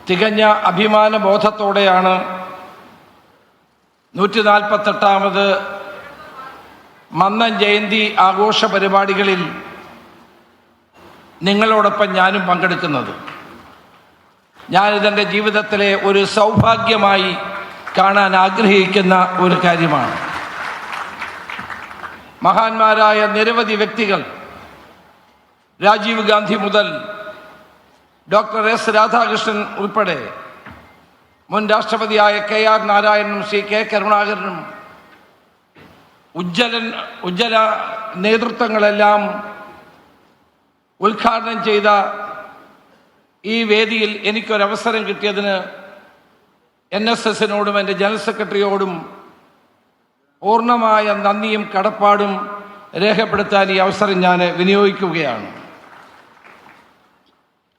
തികഞ്ഞ അഭിമാനബോധത്തോടെയാണ് 148ാമത് മന്നം ജയന്തി ആഘോഷ പരിപാടികളിൽ നിങ്ങളോടൊപ്പം ഞാനും പങ്കെടുക്കുന്നത്. ഞാനിതെൻ്റെ ജീവിതത്തിലെ ഒരു സൗഭാഗ്യമായി കാണാൻ ആഗ്രഹിക്കുന്ന ഒരു കാര്യമാണ്. മഹാന്മാരായ നിരവധി വ്യക്തികൾ, രാജീവ് ഗാന്ധി മുതൽ ഡോക്ടർ എസ് രാധാകൃഷ്ണൻ ഉൾപ്പെടെ മുൻ രാഷ്ട്രപതിയായ KR നാരായണനും ശ്രീ K കരുണാകരനും ഉജ്ജ്വല നേതൃത്വങ്ങളെല്ലാം ഉദ്ഘാടനം ചെയ്ത ഈ വേദിയിൽ എനിക്കൊരവസരം കിട്ടിയതിന് NSSനോടും എൻ്റെ ജനറൽ സെക്രട്ടറിയോടും പൂർണ്ണമായ നന്ദിയും കടപ്പാടും രേഖപ്പെടുത്താൻ ഈ അവസരം ഞാൻ വിനിയോഗിക്കുകയാണ്.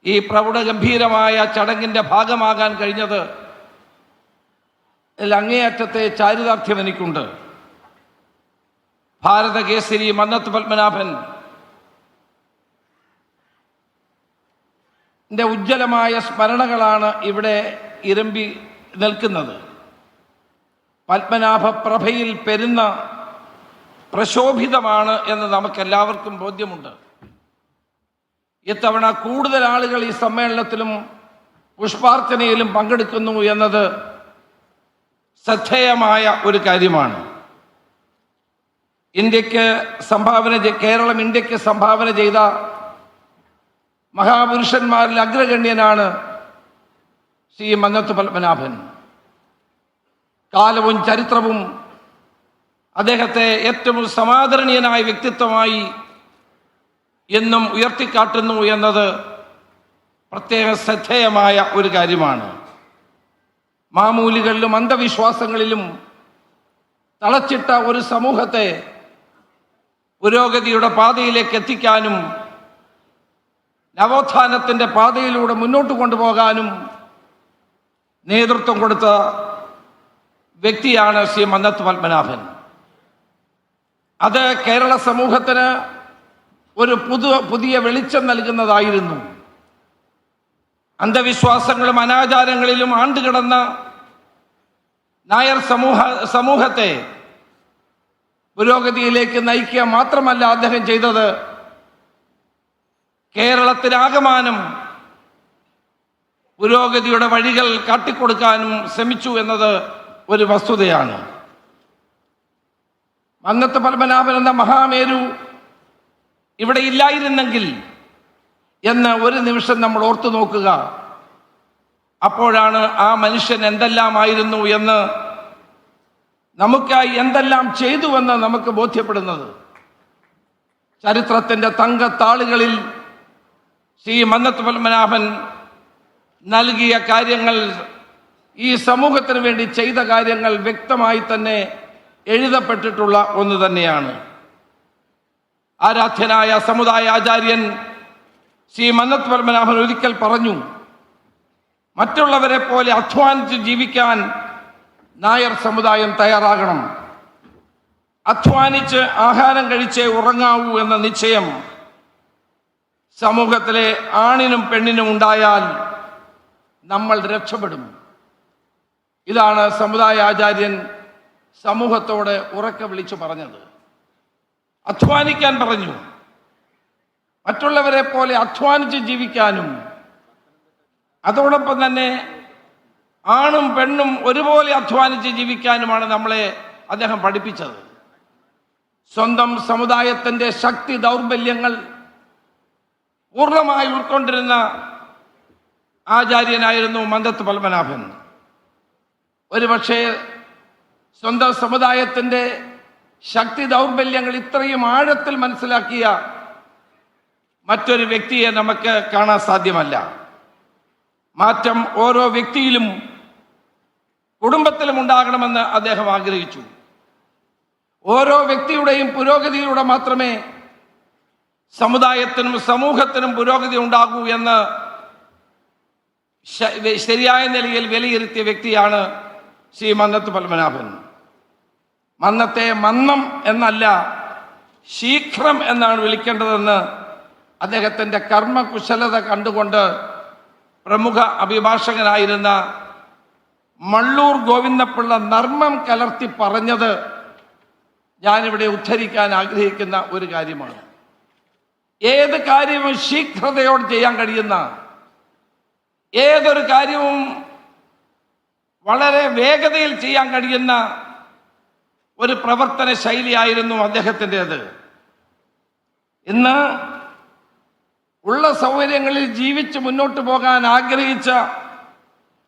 ഈ പ്രൗഢഗംഭീരമായ ചടങ്ങിൻ്റെ ഭാഗമാകാൻ കഴിഞ്ഞത് അങ്ങേയറ്റത്തെ ചാരിതാർത്ഥ്യം എനിക്കുണ്ട്. ഭാരതകേസരി മന്നത്ത് പത്മനാഭൻ ഉജ്ജ്വലമായ സ്മരണകളാണ് ഇവിടെ ഇരമ്പി നിൽക്കുന്നത്. പത്മനാഭ പ്രഭയിൽ പെരുന്ന പ്രശോഭിതമാണ് എന്ന് നമുക്കെല്ലാവർക്കും ബോധ്യമുണ്ട്. ഇത്തവണ കൂടുതൽ ആളുകൾ ഈ സമ്മേളനത്തിലും പുഷ്പാർച്ചനയിലും പങ്കെടുക്കുന്നു എന്നത് ശ്രദ്ധേയമായ ഒരു കാര്യമാണ്. കേരളം ഇന്ത്യക്ക് സംഭാവന ചെയ്ത മഹാപുരുഷന്മാരിൽ അഗ്രഗണ്യനാണ് ശ്രീ മന്നത്ത് പത്മനാഭൻ. കാലവും ചരിത്രവും അദ്ദേഹത്തെ ഏറ്റവും സമാദരണീയനായ വ്യക്തിത്വമായി എന്നും ഉയർത്തിക്കാട്ടുന്നു എന്നത് പ്രത്യേക ശ്രദ്ധേയമായ ഒരു കാര്യമാണ്. മാമൂലികളിലും അന്ധവിശ്വാസങ്ങളിലും തളച്ചിട്ട ഒരു സമൂഹത്തെ പുരോഗതിയുടെ പാതയിലേക്ക് എത്തിക്കാനും നവോത്ഥാനത്തിൻ്റെ പാതയിലൂടെ മുന്നോട്ട് കൊണ്ടുപോകാനും നേതൃത്വം കൊടുത്ത വ്യക്തിയാണ് ശ്രീ മന്നത്ത് പത്മനാഭൻ. അത് കേരള സമൂഹത്തിന് ഒരു പുതിയ വെളിച്ചം നൽകുന്നതായിരുന്നു. അന്ധവിശ്വാസങ്ങളും അനാചാരങ്ങളിലും ആണ്ടുകിടന്ന നായർ സമൂഹത്തെ പുരോഗതിയിലേക്ക് നയിക്കുക മാത്രമല്ല അദ്ദേഹം ചെയ്തത്, കേരളത്തിലാകമാനം പുരോഗതിയുടെ വഴികൾ കാട്ടിക്കൊടുക്കാനും ശ്രമിച്ചു എന്നത് ഒരു വസ്തുതയാണ്. മന്നത്ത് പത്മനാഭൻ എന്ന മഹാമേരു ഇവിടെ ഇല്ലായിരുന്നെങ്കിൽ എന്ന് ഒരു നിമിഷം നമ്മൾ ഓർത്തു നോക്കുക. അപ്പോഴാണ് ആ മനുഷ്യൻ എന്തെല്ലാമായിരുന്നു എന്ന്, നമുക്കായി എന്തെല്ലാം ചെയ്തുവെന്ന് നമുക്ക് ബോധ്യപ്പെടുന്നത്. ചരിത്രത്തിൻ്റെ തങ്കത്താളുകളിൽ ശ്രീ മന്നത്ത് പത്മനാഭൻ നൽകിയ കാര്യങ്ങൾ, ഈ സമൂഹത്തിന് വേണ്ടി ചെയ്ത കാര്യങ്ങൾ വ്യക്തമായി തന്നെ എഴുതപ്പെട്ടിട്ടുള്ള ഒന്ന് തന്നെയാണ്. ആരാധ്യനായ സമുദായ ആചാര്യൻ ശ്രീ മന്നത്ത് പത്മനാഭൻ ഒരിക്കൽ പറഞ്ഞു, മറ്റുള്ളവരെ പോലെ അധ്വാനിച്ച് ജീവിക്കാൻ നായർ സമുദായം തയ്യാറാകണം. അധ്വാനിച്ച് ആഹാരം കഴിച്ചേ ഉറങ്ങാവൂ എന്ന നിശ്ചയം സമൂഹത്തിലെ ആണിനും പെണ്ണിനും ഉണ്ടായാൽ നമ്മൾ രക്ഷപ്പെടും. ഇതാണ് സമുദായ ആചാര്യൻ സമൂഹത്തോട് ഉറക്കെ വിളിച്ചു പറഞ്ഞത്. അധ്വാനിക്കാൻ പറഞ്ഞു, മറ്റുള്ളവരെ പോലെ അധ്വാനിച്ച് ജീവിക്കാനും അതോടൊപ്പം തന്നെ ആണും പെണ്ണും ഒരുപോലെ അധ്വാനിച്ച് ജീവിക്കാനുമാണ് നമ്മളെ അദ്ദേഹം പഠിപ്പിച്ചത്. സ്വന്തം സമുദായത്തിൻ്റെ ശക്തി ദൗർബല്യങ്ങൾ പൂർണ്ണമായി ഉൾക്കൊണ്ടിരുന്ന ആചാര്യനായിരുന്നു മന്നത്ത് പത്മനാഭൻ. ഒരുപക്ഷെ സ്വന്തം സമുദായത്തിൻ്റെ ശക്തി ദൗർബല്യങ്ങൾ ഇത്രയും ആഴത്തിൽ മനസ്സിലാക്കിയ മറ്റൊരു വ്യക്തിയെ നമുക്ക് കാണാൻ സാധ്യമല്ല. മാറ്റം ഓരോ വ്യക്തിയിലും കുടുംബത്തിലും ഉണ്ടാകണമെന്ന് അദ്ദേഹം ആഗ്രഹിച്ചു. ഓരോ വ്യക്തിയുടെയും പുരോഗതിയിലൂടെ മാത്രമേ സമുദായത്തിനും സമൂഹത്തിനും പുരോഗതി ഉണ്ടാകൂ എന്ന് ശരിയായ നിലയിൽ വിലയിരുത്തിയ വ്യക്തിയാണ് ശ്രീ മന്നത്ത് പത്മനാഭൻ. മന്നത്തെ മന്നം എന്നല്ല ശീഘ്രം എന്നാണ് വിളിക്കേണ്ടതെന്ന് അദ്ദേഹത്തിൻ്റെ കർമ്മകുശലത കണ്ടുകൊണ്ട് പ്രമുഖ അഭിഭാഷകനായിരുന്ന മള്ളൂർ ഗോവിന്ദപിള്ള നർമ്മം കലർത്തി പറഞ്ഞത് ഞാനിവിടെ ഉദ്ധരിക്കാൻ ആഗ്രഹിക്കുന്ന ഒരു കാര്യമാണ്. ഏത് കാര്യവും ശീഘ്രതയോടെ ചെയ്യാൻ കഴിയുന്ന, ഏതൊരു കാര്യവും വളരെ വേഗതയിൽ ചെയ്യാൻ കഴിയുന്ന ഒരു പ്രവർത്തന ശൈലിയായിരുന്നു അദ്ദേഹത്തിൻ്റെത്. ഇന്ന് ഉള്ള സൗകര്യങ്ങളിൽ ജീവിച്ച് മുന്നോട്ട് പോകാൻ ആഗ്രഹിച്ച,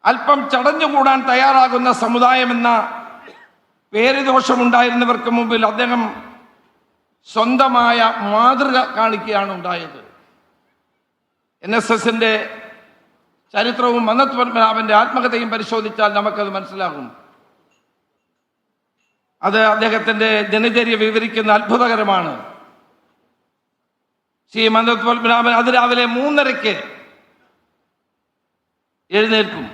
അല്പം ചടഞ്ഞുകൂടാൻ തയ്യാറാകുന്ന സമുദായമെന്ന പേരുദോഷമുണ്ടായിരുന്നവർക്ക് മുമ്പിൽ അദ്ദേഹം സ്വന്തമായ മാതൃക കാണിക്കുകയാണ് ഉണ്ടായത്. NSSന്റെ ചരിത്രവും മന്നത്ത് പത്മനാഭന്റെ ആത്മകഥയും പരിശോധിച്ചാൽ നമുക്കത് മനസ്സിലാകും. അത് അദ്ദേഹത്തിന്റെ ദിനചര്യ വിവരിക്കുന്ന അത്ഭുതകരമാണ്. ശ്രീ മന്നത്ത് പത്മനാഭൻ അതിരാവിലെ 3:30 എഴുന്നേൽക്കും.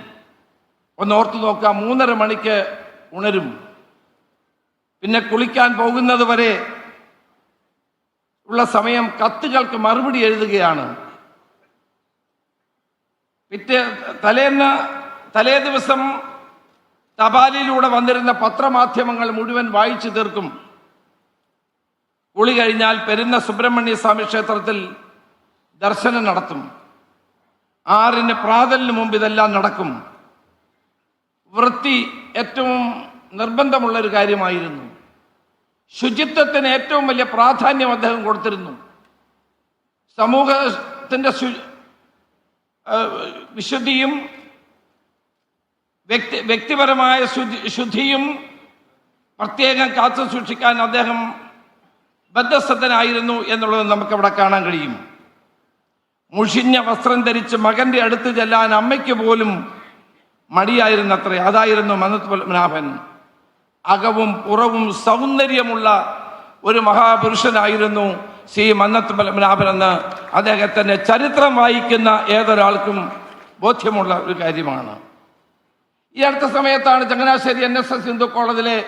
ഒന്ന് ഓർത്തു നോക്കാം, 3:30 മണിക്ക് ഉണരും. പിന്നെ കുളിക്കാൻ പോകുന്നത് വരെ ഉള്ള സമയം കത്തുകൾക്ക് മറുപടി എഴുതുകയാണ്. തലേ ദിവസം തപാലിലൂടെ വന്നിരുന്ന പത്രമാധ്യമങ്ങൾ മുഴുവൻ വായിച്ചു തീർക്കും. കുളി കഴിഞ്ഞാൽ പെരുന്ന സുബ്രഹ്മണ്യ സ്വാമി ക്ഷേത്രത്തിൽ ദർശനം നടത്തും. 6 പ്രാതലിന് മുമ്പ് ഇതെല്ലാം നടക്കും. വൃത്തി ഏറ്റവും നിർബന്ധമുള്ളൊരു കാര്യമായിരുന്നു. ശുചിത്വത്തിന് ഏറ്റവും വലിയ പ്രാധാന്യം അദ്ദേഹം കൊടുത്തിരുന്നു. സമൂഹത്തിൻ്റെ വിശുദ്ധിയും വ്യക്തിപരമായ ശുദ്ധിയും പ്രത്യേകം കാത്തു സൂക്ഷിക്കാൻ അദ്ദേഹം ബദ്ധസ്ഥനായിരുന്നു എന്നുള്ളത് നമുക്കവിടെ കാണാൻ കഴിയും. മുഷിഞ്ഞ വസ്ത്രം ധരിച്ച് മകന്റെ അടുത്ത് ചെല്ലാൻ അമ്മയ്ക്ക് പോലും മടിയായിരുന്നത്രേ. അതായിരുന്നു മന്നത്ത് പത്മനാഭൻ. അകവും പുറവും സൗന്ദര്യമുള്ള ഒരു മഹാപുരുഷനായിരുന്നു ശ്രീ മന്നത്ത് പത്മനാഭൻ എന്ന് അദ്ദേഹത്തിൻ്റെ ചരിത്രം വായിക്കുന്ന ഏതൊരാൾക്കും ബോധ്യമുള്ള ഒരു കാര്യമാണ്. ഈ അടുത്ത സമയത്താണ് ചങ്ങനാശ്ശേരി NSS ഹിന്ദു കോളേജിലെ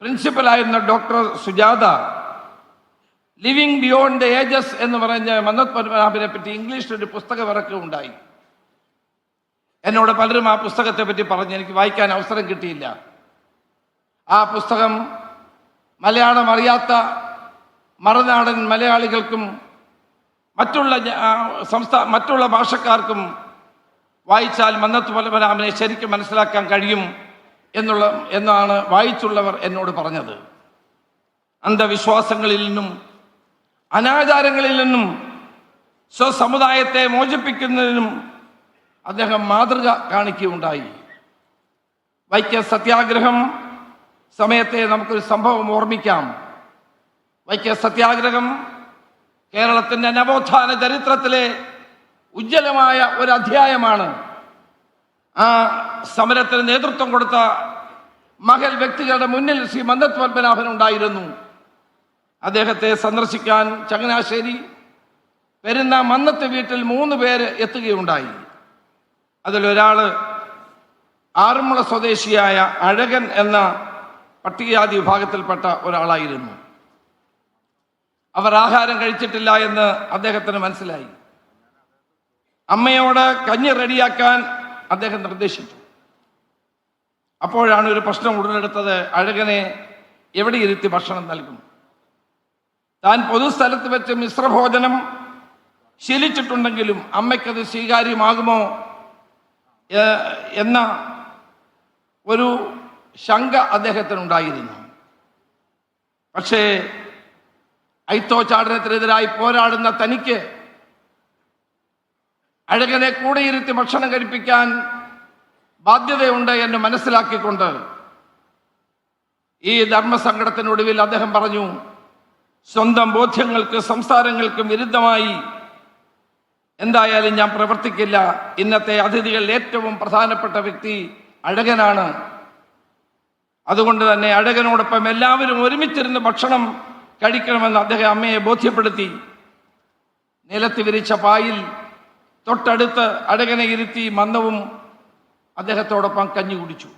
പ്രിൻസിപ്പലായിരുന്ന doctor Sujatha living beyond the ages എന്ന് പറഞ്ഞ് മന്നത്ത് പത്മനാഭനെ പറ്റി ഇംഗ്ലീഷിലൊരു പുസ്തകം ഇറക്കുകയുണ്ടായി. എന്നോട് പലരും ആ പുസ്തകത്തെ പറ്റി പറഞ്ഞ് എനിക്ക് വായിക്കാൻ അവസരം കിട്ടിയില്ല. ആ പുസ്തകം മലയാളം അറിയാത്ത മറുനാടൻ മലയാളികൾക്കും മറ്റുള്ള ഭാഷക്കാർക്കും വായിച്ചാൽ മന്നത്ത് പത്മനാഭനെ ശരിക്കും മനസ്സിലാക്കാൻ കഴിയും എന്നാണ് വായിച്ചുള്ളവർ എന്നോട് പറഞ്ഞത്. അന്ധവിശ്വാസങ്ങളിൽ നിന്നും അനാചാരങ്ങളിൽ നിന്നും സ്വസമുദായത്തെ മോചിപ്പിക്കുന്നതിനും അദ്ദേഹം മാതൃക കാണിക്കുകയുണ്ടായി. വൈക്കം സത്യാഗ്രഹം സമയത്തെ നമുക്കൊരു സംഭവം ഓർമ്മിക്കാം. വൈക്കം സത്യാഗ്രഹം കേരളത്തിൻ്റെ നവോത്ഥാന ചരിത്രത്തിലെ ഉജ്ജ്വലമായ ഒരു അധ്യായമാണ്. ആ സമരത്തിന് നേതൃത്വം കൊടുത്ത മഹൽ വ്യക്തികളുടെ മുന്നിൽ ശ്രീ മന്നത്ത് പത്മനാഭൻ ഉണ്ടായിരുന്നു. അദ്ദേഹത്തെ സന്ദർശിക്കാൻ ചങ്ങനാശ്ശേരി പെരുന്ന മന്നത്ത് വീട്ടിൽ 3 പേര് എത്തുകയുണ്ടായി. അതിലൊരാൾ ആറന്മുള സ്വദേശിയായ അഴകൻ എന്ന പട്ടികജാതി വിഭാഗത്തിൽപ്പെട്ട ഒരാളായിരുന്നു. അവർ ആഹാരം കഴിച്ചിട്ടില്ല എന്ന് അദ്ദേഹത്തിന് മനസ്സിലായി. അമ്മയോട് കഞ്ഞി റെഡിയാക്കാൻ അദ്ദേഹം നിർദ്ദേശിച്ചു. അപ്പോഴാണ് ഒരു പ്രശ്നം ഉടലെടുത്തത്. അഴകനെ എവിടെ ഇരുത്തി ഭക്ഷണം നൽകും? താൻ പൊതുസ്ഥലത്ത് വെച്ച് മിശ്രഭോജനം ശീലിച്ചിട്ടുണ്ടെങ്കിലും അമ്മയ്ക്കത് സ്വീകാര്യമാകുമോ എന്ന ഒരു ശങ്ക അദ്ദേഹത്തിനുണ്ടായിരുന്നു. പക്ഷേ അയിത്തോച്ചാടനത്തിനെതിരായി പോരാടുന്ന തനിക്ക് അഴകനെ കൂടെ ഇരുത്തി ഭക്ഷണം കഴിപ്പിക്കാൻ ബാധ്യതയുണ്ട് എന്ന് മനസ്സിലാക്കിക്കൊണ്ട് ഈ ധർമ്മസങ്കടത്തിനൊടുവിൽ അദ്ദേഹം പറഞ്ഞു, സ്വന്തം ബോധ്യങ്ങൾക്ക് സംസാരങ്ങൾക്കും വിരുദ്ധമായി എന്തായാലും ഞാൻ പ്രവർത്തിക്കില്ല. ഇന്നത്തെ അതിഥികളിൽ ഏറ്റവും പ്രധാനപ്പെട്ട വ്യക്തി അഴകനാണ്. അതുകൊണ്ട് തന്നെ അഴകനോടൊപ്പം എല്ലാവരും ഒരുമിച്ചിരുന്ന് ഭക്ഷണം കഴിക്കണമെന്ന് അദ്ദേഹം അമ്മയെ ബോധ്യപ്പെടുത്തി. നിലത്ത് വിരിച്ച പായിൽ തൊട്ടടുത്ത് അഴകനെ ഇരുത്തി മന്നവും അദ്ദേഹത്തോടൊപ്പം കഞ്ഞി കുടിച്ചു.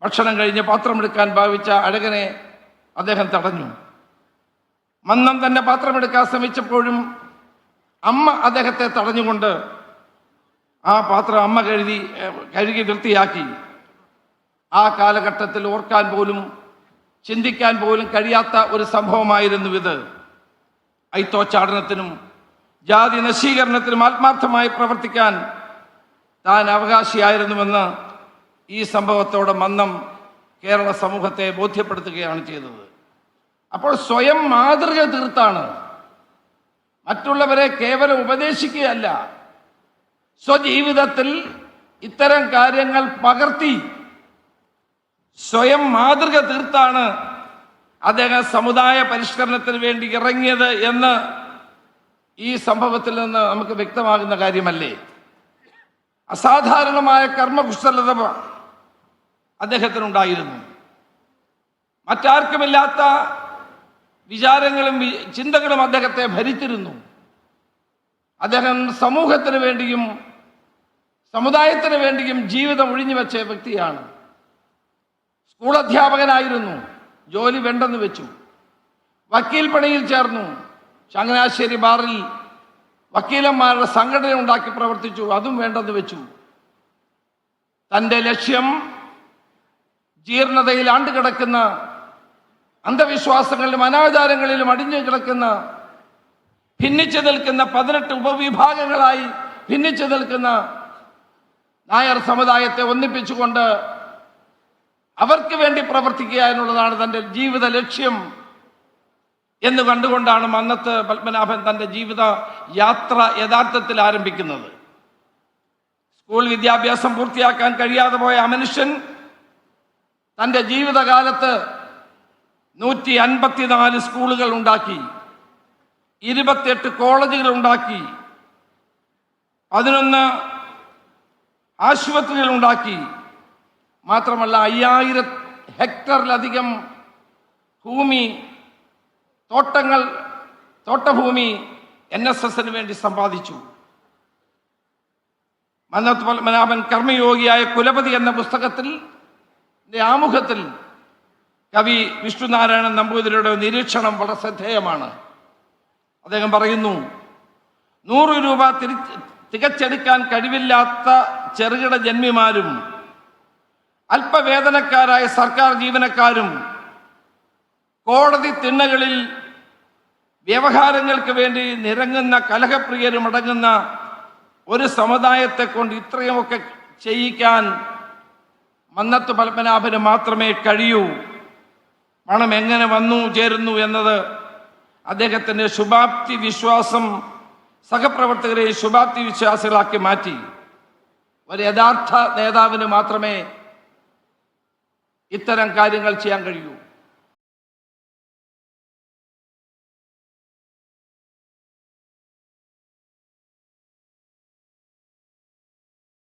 ഭക്ഷണം കഴിഞ്ഞ് പാത്രമെടുക്കാൻ ഭാവിച്ച അഴകനെ അദ്ദേഹം തടഞ്ഞു. മന്നം തന്നെ പാത്രമെടുക്കാൻ ശ്രമിച്ചപ്പോഴും അമ്മ അദ്ദേഹത്തെ തടഞ്ഞുകൊണ്ട് ആ പാത്രം അമ്മ കഴുകി വൃത്തിയാക്കി. ആ കാലഘട്ടത്തിൽ ഓർക്കാൻ പോലും ചിന്തിക്കാൻ പോലും കഴിയാത്ത ഒരു സംഭവമായിരുന്നു ഇത്. ഐത്തോച്ചാടനത്തിനും ജാതി നശീകരണത്തിനും ആത്മാർത്ഥമായി പ്രവർത്തിക്കാൻ താൻ അവകാശിയായിരുന്നുവെന്ന് ഈ സംഭവത്തോടെ മന്നം കേരള സമൂഹത്തെ ബോധ്യപ്പെടുത്തുകയാണ് ചെയ്തത്. അപ്പോൾ സ്വയം മാതൃക തീർത്താണ്, മറ്റുള്ളവരെ കേവലം ഉപദേശിക്കുകയല്ല, സ്വജീവിതത്തിൽ ഇത്തരം കാര്യങ്ങൾ പകർത്തി സ്വയം മാതൃക തീർത്താണ് അദ്ദേഹം സമുദായ പരിഷ്കരണത്തിന് വേണ്ടി ഇറങ്ങിയത് എന്ന് ഈ സംഭവത്തിൽ നിന്ന് നമുക്ക് വ്യക്തമാകുന്ന കാര്യമല്ലേ. അസാധാരണമായ കർമ്മകുശലത അദ്ദേഹത്തിനുണ്ടായിരുന്നു. മറ്റാർക്കുമില്ലാത്ത വിചാരങ്ങളും ചിന്തകളും അദ്ദേഹത്തെ ഭരിച്ചിരുന്നു. അദ്ദേഹം സമൂഹത്തിന് വേണ്ടിയും സമുദായത്തിന് വേണ്ടിയും ജീവിതം ഒഴിഞ്ഞു വെച്ച വ്യക്തിയാണ്. സ്കൂൾ അധ്യാപകനായിരുന്നു, ജോലി വേണ്ടെന്ന് വെച്ചു. വക്കീൽ പണിയിൽ ചേർന്നു, ചങ്ങനാശ്ശേരി ബാറിൽ വക്കീലന്മാരുടെ സംഘടന ഉണ്ടാക്കി പ്രവർത്തിച്ചു, അതും വേണ്ടെന്ന് വെച്ചു. തൻ്റെ ലക്ഷ്യം ജീർണതയിൽ ആണ്ടുകിടക്കുന്ന അന്ധവിശ്വാസങ്ങളിലും അനാചാരങ്ങളിലും അടിഞ്ഞു കിടക്കുന്ന ഭിന്നിച്ചു നിൽക്കുന്ന 18 ഉപവിഭാഗങ്ങളായി ഭിന്നിച്ചു നിൽക്കുന്ന നായർ സമുദായത്തെ ഒന്നിപ്പിച്ചുകൊണ്ട് അവർക്ക് വേണ്ടി പ്രവർത്തിക്കുക എന്നുള്ളതാണ് തൻ്റെ ജീവിത ലക്ഷ്യം എന്ന് കണ്ടുകൊണ്ടാണ് മന്നത്ത് പത്മനാഭൻ തൻ്റെ ജീവിത യാത്ര യഥാർത്ഥത്തിൽ ആരംഭിക്കുന്നത്. സ്കൂൾ വിദ്യാഭ്യാസം പൂർത്തിയാക്കാൻ കഴിയാതെ പോയ ആ മനുഷ്യൻ തൻ്റെ ജീവിതകാലത്ത് 154 സ്കൂളുകൾ ഉണ്ടാക്കി, 28 കോളേജുകൾ ഉണ്ടാക്കി, 11 ആശുപത്രികൾ ഉണ്ടാക്കി. മാത്രമല്ല 5000 ഹെക്ടറിലധികം ഭൂമി, തോട്ടഭൂമി NSSന് വേണ്ടി സമ്പാദിച്ചു. മന്നത്ത് പത്മനാഭൻ കർമ്മയോഗിയായ കുലപതി എന്ന പുസ്തകത്തിൽ ആമുഖത്തിൽ കവി വിഷ്ണുനാരായണൻ നമ്പൂതിരിയുടെ നിരീക്ഷണം വളരെ ശ്രദ്ധേയമാണ്. അദ്ദേഹം പറയുന്നു, 100 രൂപ തികച്ചെടുക്കാൻ കഴിവില്ലാത്ത ചെറുകിട ജന്മിമാരും അല്പവേതനക്കാരായ സർക്കാർ ജീവനക്കാരും കോടതി തിണ്ണകളിൽ വ്യവഹാരങ്ങൾക്ക് വേണ്ടി നിരങ്ങുന്ന കലഹപ്രിയരും അടങ്ങുന്ന ഒരു സമുദായത്തെ കൊണ്ട് ഇത്രയുമൊക്കെ ചെയ്യിക്കാൻ മന്നത്ത് പത്മനാഭന് മാത്രമേ കഴിയൂ. പണം എങ്ങനെ വന്നു ചേരുന്നു എന്നത് അദ്ദേഹത്തിൻ്റെ ശുഭാപ്തി വിശ്വാസം സഹപ്രവർത്തകരെ ശുഭാപ്തി വിശ്വാസികളാക്കി മാറ്റി. ഒരു യഥാർത്ഥ നേതാവിന് മാത്രമേ ഇത്തരം കാര്യങ്ങൾ ചെയ്യാൻ കഴിയൂ.